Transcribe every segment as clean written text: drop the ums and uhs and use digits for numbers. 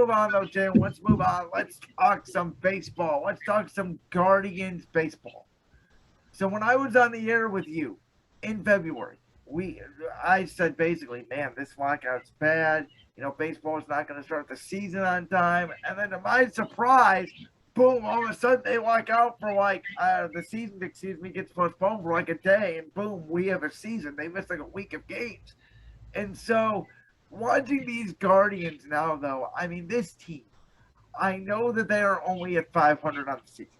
move on, though, Jalen. Let's move on. Let's talk some baseball. Let's talk some Guardians baseball. So when I was on the air with you in February, I said basically, man, this lockout's bad. Baseball is not going to start the season on time. And then to my surprise, boom, all of a sudden they lock out for the season, gets postponed for like a day, and boom, we have a season. They missed like a week of games. And so watching these Guardians now, though, I mean, this team, I know that they are only at 500 on the season.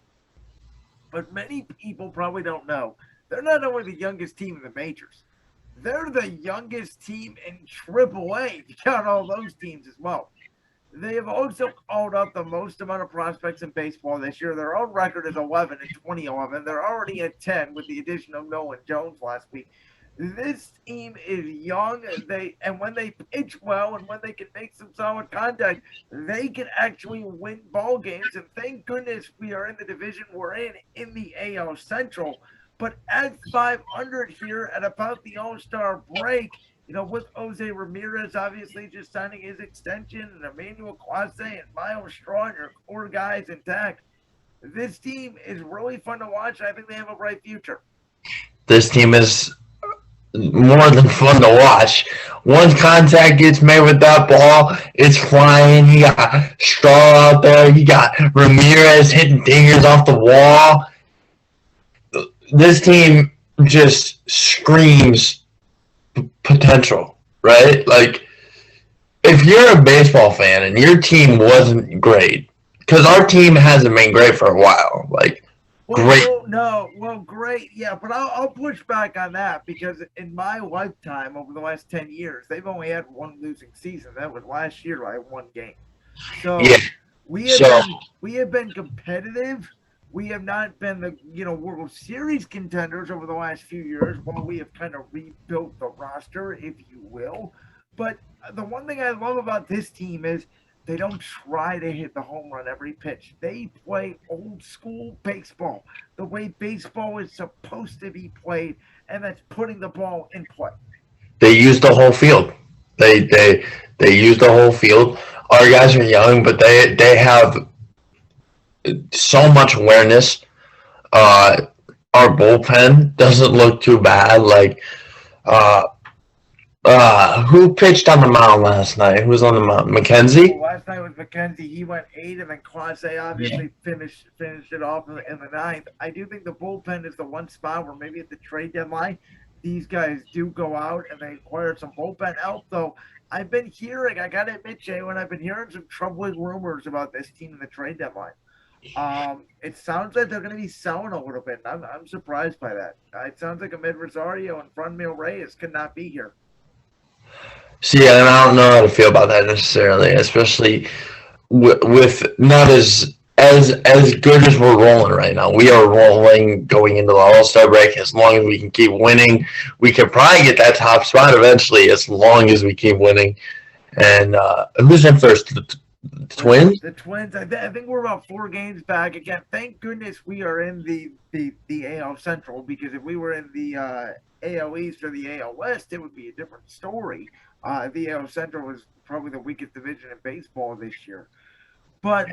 But many people probably don't know they're not only the youngest team in the majors, they're the youngest team in AAA. If you count all those teams as well. They have also called up the most amount of prospects in baseball this year. Their own record is 11 in 2011. They're already at 10 with the addition of Nolan Jones last week. This team is young. And when they pitch well and when they can make some solid contact, they can actually win ball games. And thank goodness we are in the division we're in the AL Central. But at 500 here at about the All-Star break, with Jose Ramirez obviously just signing his extension and Emmanuel Clase and Miles Straw and your core guys intact, this team is really fun to watch. I think they have a bright future. This team is more than fun to watch. Once contact gets made with that ball, it's flying. You got Straw out there. You got Ramirez hitting dingers off the wall. This team just screams potential, right? Like, if you're a baseball fan and your team wasn't great, because our team hasn't been great for a while, great. Great, yeah, but I'll push back on that because in my lifetime, over the last 10 years, they've only had one losing season. That was last year. I won game. So yeah. we have been competitive. We have not been the World Series contenders over the last few years while we have kind of rebuilt the roster, if you will. But the one thing I love about this team is they don't try to hit the home run every pitch. They play old school baseball, the way baseball is supposed to be played, and that's putting the ball in play. They use the whole field. They use the whole field. Our guys are young, but they have so much awareness. Our bullpen doesn't look too bad. Who pitched on the mound last night? Who was on the mound? McKenzie? Last night was McKenzie. He went 8, and then Clase obviously finished it off in the 9th. I do think the bullpen is the one spot where maybe at the trade deadline, these guys do go out and they acquire some bullpen help, though. I've been hearing, I got to admit, Jalen, I've been hearing some troubling rumors about this team in the trade deadline. It sounds like they're going to be selling a little bit. I'm surprised by that. It sounds like Amid Rosario and Franmil Reyes could not be here. See, and I don't know how to feel about that necessarily, especially with not as good as we're rolling right now. We are rolling going into the All-Star break. As long as we can keep winning, we could probably get that top spot eventually, as long as we keep winning. And who's in first? The Twins? The Twins. I think we're about 4 games back. Again, thank goodness we are in the AL Central, because if we were in the AL East or the AL West, it would be a different story. The AL Central was probably the weakest division in baseball this year. But,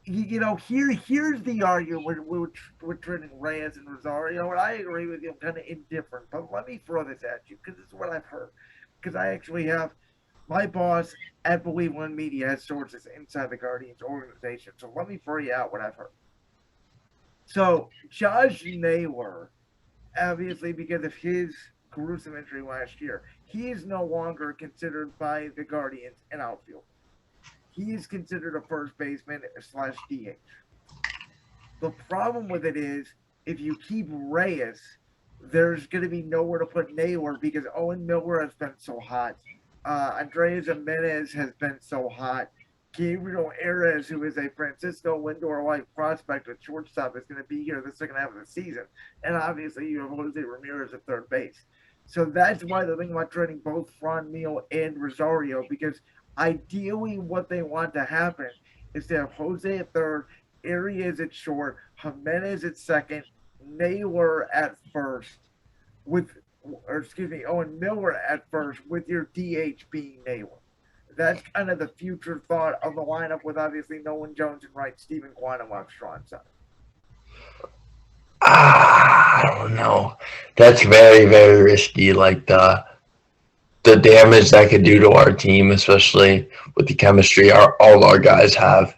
here's the argument with trading Reyes and Rosario, and I agree with you, I'm kind of indifferent. But let me throw this at you, because this is what I've heard. Because I actually have my boss at Believe One Media has sources inside the Guardians organization. So let me throw you out what I've heard. So Josh Naylor, obviously because of his gruesome injury last year, he is no longer considered by the Guardians an outfielder. He is considered a first baseman / DH. The problem with it is, if you keep Reyes, there's going to be nowhere to put Naylor because Owen Miller has been so hot. Andres Jimenez has been so hot. Gabriel Arias, who is a Francisco Lindor-like prospect with shortstop, is going to be here the second half of the season. And obviously, you have Jose Ramirez at third base. So that's why they're thinking about trading both Franmil and Rosario, because ideally what they want to happen is to have Jose at third, Arias at short, Jimenez at second, Naylor at first, Owen Miller at first, with your DH being Naylor. that's kind of the future thought of the lineup with obviously Nolan Jones and right Stephen Quantum on strong side. I don't know. That's very, very risky. Like the damage that could do to our team, especially with the chemistry all our guys have.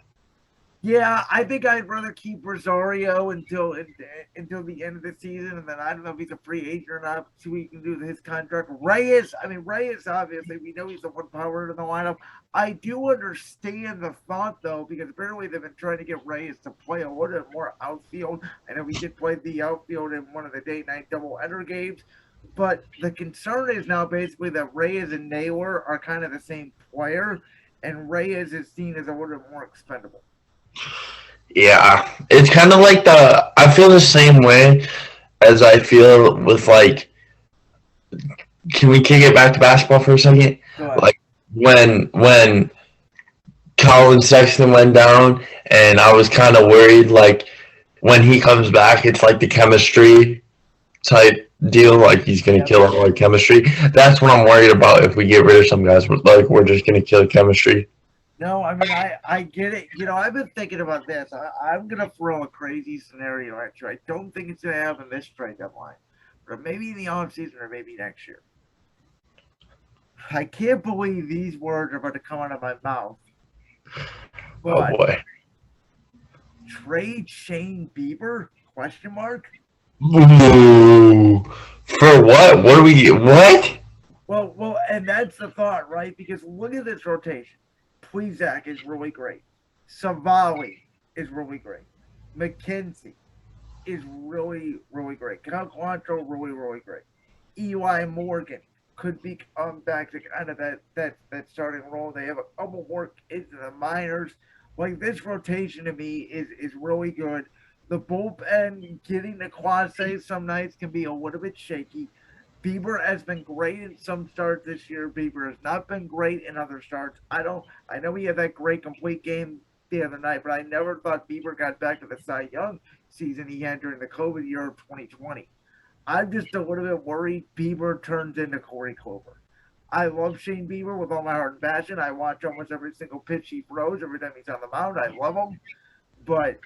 Yeah, I think I'd rather keep Rosario until the end of the season, and then I don't know if he's a free agent or not. See what he can do with his contract. Reyes, obviously, we know he's the one power in the lineup. I do understand the thought though, because apparently they've been trying to get Reyes to play a little bit more outfield. I know he did play the outfield in one of the day-night doubleheader games, but the concern is now basically that Reyes and Naylor are kind of the same player, and Reyes is seen as a little bit more expendable. Yeah, it's kind of like I feel the same way as I feel with like. Can we kick it back to basketball for a second? Like when Colin Sexton went down, and I was kind of worried. Like when he comes back, it's like the chemistry type deal. Like he's gonna kill all our chemistry. That's what I'm worried about. If we get rid of some guys, like we're just gonna kill chemistry. No, I mean, I get it. You know, I've been thinking about this. I'm going to throw a crazy scenario at you. I don't think it's going to happen this trade deadline, but maybe in the offseason or maybe next year. I can't believe these words are about to come out of my mouth. But oh boy. Trade Shane Beiber? Question mark? Ooh. For what? What do we get? What? Well, and that's the thought, right? Because look at this rotation. Plesac is really great. Savali is really great. McKenzie is really, really great. Cal Quantrill, really, really great. Eli Morgan could be back to kind of that starting role. They have a couple more kids in the minors. Like this rotation to me is really good. The bullpen getting the Clase some nights can be a little bit shaky. Beiber has been great in some starts this year. Beiber has not been great in other starts. I know he had that great complete game the other night, but I never thought Beiber got back to the Cy Young season he had during the COVID year of 2020. I'm just a little bit worried Beiber turns into Corey Kluber. I love Shane Beiber with all my heart and passion. I watch almost every single pitch he throws every time he's on the mound. I love him. But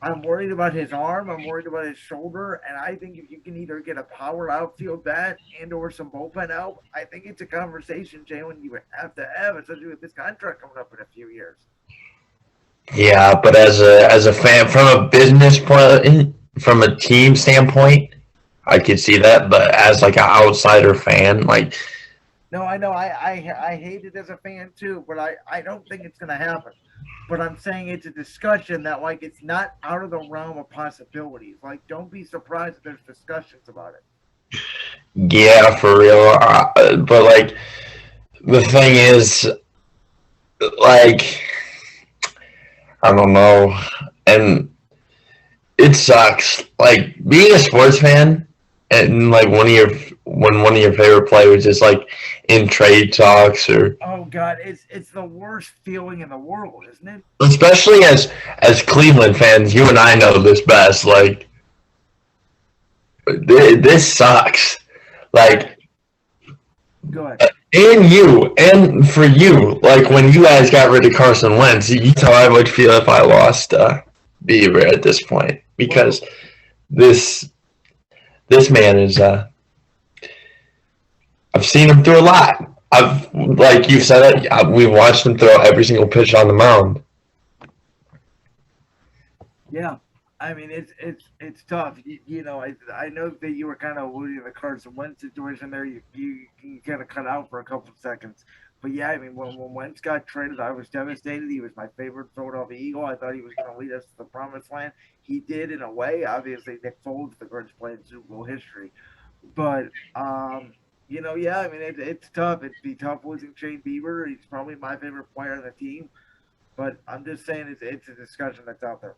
I'm worried about his arm. I'm worried about his shoulder. And I think if you can either get a power outfield bat and or some bullpen help, I think it's a conversation, Jalen, you would have to have, especially with this contract coming up in a few years. Yeah, but as a fan, from a business point, from a team standpoint, I could see that. But as like an outsider fan, like. No, I know. I hate it as a fan too, but I don't think it's going to happen. But I'm saying it's a discussion that, like, it's not out of the realm of possibilities. Like, don't be surprised if there's discussions about it. Yeah, for real. But, like, the thing is, like, I don't know. And it sucks. Like, being a sports fan and, like, when one of your favorite players is, like, in trade talks or oh god, it's the worst feeling in the world, isn't it? Especially as Cleveland fans, you and I know this best. Like this sucks. Like go ahead. And for you, like when you guys got rid of Carson Wentz, you know how I would feel if I lost Beiber at this point because this man is I've seen him through a lot. Like you said it, we watched him throw every single pitch on the mound. Yeah, I mean it's tough. You know, I know that you were kind of alluding to the Carson Wentz situation there. You kind of cut out for a couple of seconds, but yeah, I mean when Wentz got traded, I was devastated. He was my favorite Philadelphia Eagle. I thought he was going to lead us to the promised land. He did in a way. Obviously, Nick Foles, the greatest player in Super Bowl history, but you know, yeah, I mean, it's tough. It'd be tough losing Shane Beiber. He's probably my favorite player on the team. But I'm just saying it's a discussion that's out there.